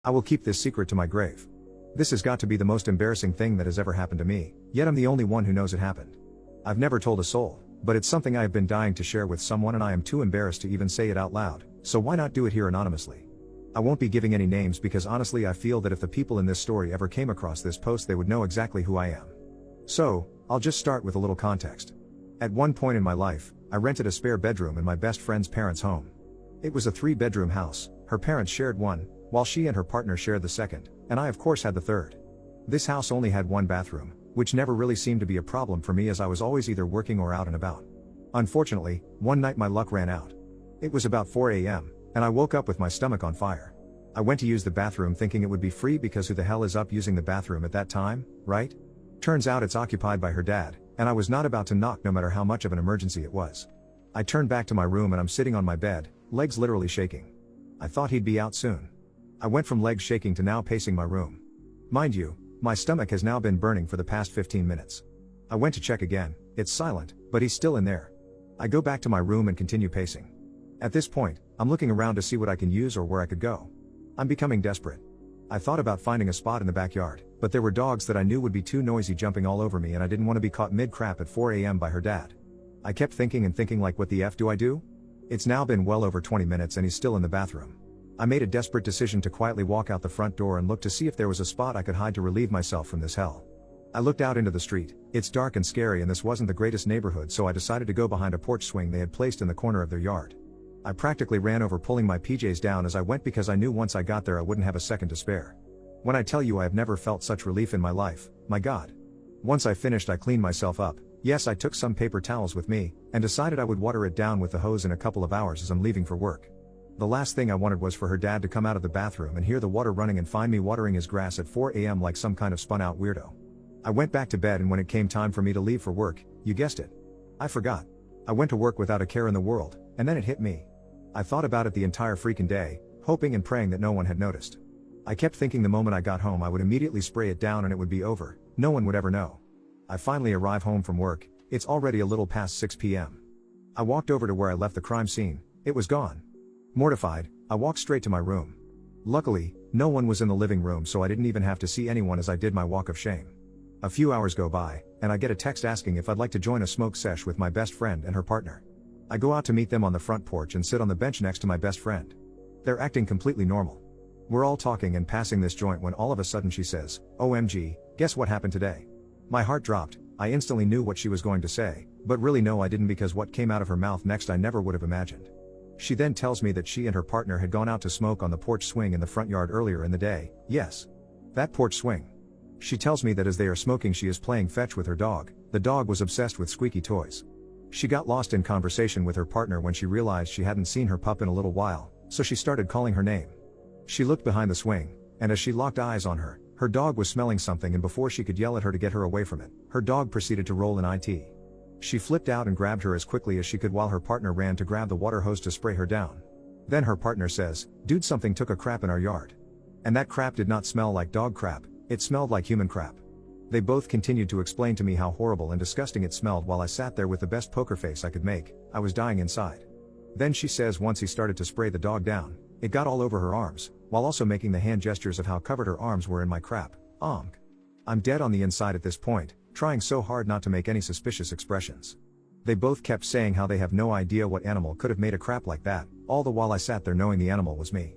I will keep this secret to my grave. This has got to be the most embarrassing thing that has ever happened to me, yet I'm the only one who knows it happened. I've never told a soul, but it's something I have been dying to share with someone and I am too embarrassed to even say it out loud, so why not do it here anonymously? I won't be giving any names because honestly I feel that if the people in this story ever came across this post they would know exactly who I am. So, I'll just start with a little context. At one point in my life, I rented a spare bedroom in my best friend's parents' home. It was a 3-bedroom house, her parents shared one, while she and her partner shared the second, and I of course had the third. This house only had one bathroom, which never really seemed to be a problem for me as I was always either working or out and about. Unfortunately, one night my luck ran out. It was about 4 a.m., and I woke up with my stomach on fire. I went to use the bathroom thinking it would be free because who the hell is up using the bathroom at that time, right? Turns out it's occupied by her dad, and I was not about to knock no matter how much of an emergency it was. I turned back to my room and I'm sitting on my bed, legs literally shaking. I thought he'd be out soon. I went from legs shaking to now pacing my room. Mind you, my stomach has now been burning for the past 15 minutes. I went to check again, it's silent, but he's still in there. I go back to my room and continue pacing. At this point, I'm looking around to see what I can use or where I could go. I'm becoming desperate. I thought about finding a spot in the backyard, but there were dogs that I knew would be too noisy jumping all over me and I didn't want to be caught mid-crap at 4 a.m. by her dad. I kept thinking and thinking like what the F do I do? It's now been well over 20 minutes and he's still in the bathroom. I made a desperate decision to quietly walk out the front door and look to see if there was a spot I could hide to relieve myself from this hell. I looked out into the street, it's dark and scary and this wasn't the greatest neighborhood so I decided to go behind a porch swing they had placed in the corner of their yard. I practically ran over pulling my PJs down as I went because I knew once I got there I wouldn't have a second to spare. When I tell you I have never felt such relief in my life, my God. Once I finished I cleaned myself up, yes I took some paper towels with me, and decided I would water it down with the hose in a couple of hours as I'm leaving for work. The last thing I wanted was for her dad to come out of the bathroom and hear the water running and find me watering his grass at 4 a.m. like some kind of spun out weirdo. I went back to bed and when it came time for me to leave for work, you guessed it. I forgot. I went to work without a care in the world, and then it hit me. I thought about it the entire freaking day, hoping and praying that no one had noticed. I kept thinking the moment I got home I would immediately spray it down and it would be over, no one would ever know. I finally arrive home from work, it's already a little past 6 p.m. I walked over to where I left the crime scene, it was gone. Mortified, I walked straight to my room. Luckily, no one was in the living room so I didn't even have to see anyone as I did my walk of shame. A few hours go by, and I get a text asking if I'd like to join a smoke sesh with my best friend and her partner. I go out to meet them on the front porch and sit on the bench next to my best friend. They're acting completely normal. We're all talking and passing this joint when all of a sudden she says, "OMG, guess what happened today?" My heart dropped, I instantly knew what she was going to say, but really no I didn't because what came out of her mouth next I never would have imagined. She then tells me that she and her partner had gone out to smoke on the porch swing in the front yard earlier in the day, yes. That porch swing. She tells me that as they are smoking she is playing fetch with her dog, the dog was obsessed with squeaky toys. She got lost in conversation with her partner when she realized she hadn't seen her pup in a little while, so she started calling her name. She looked behind the swing, and as she locked eyes on her, her dog was smelling something and before she could yell at her to get her away from it, her dog proceeded to roll in it. She flipped out and grabbed her as quickly as she could while her partner ran to grab the water hose to spray her down. Then her partner says, "Dude, something took a crap in our yard." And that crap did not smell like dog crap, it smelled like human crap. They both continued to explain to me how horrible and disgusting it smelled while I sat there with the best poker face I could make, I was dying inside. Then she says once he started to spray the dog down, it got all over her arms, while also making the hand gestures of how covered her arms were in my crap. I'm dead on the inside at this point, trying so hard not to make any suspicious expressions. They both kept saying how they have no idea what animal could have made a crap like that, all the while I sat there knowing the animal was me.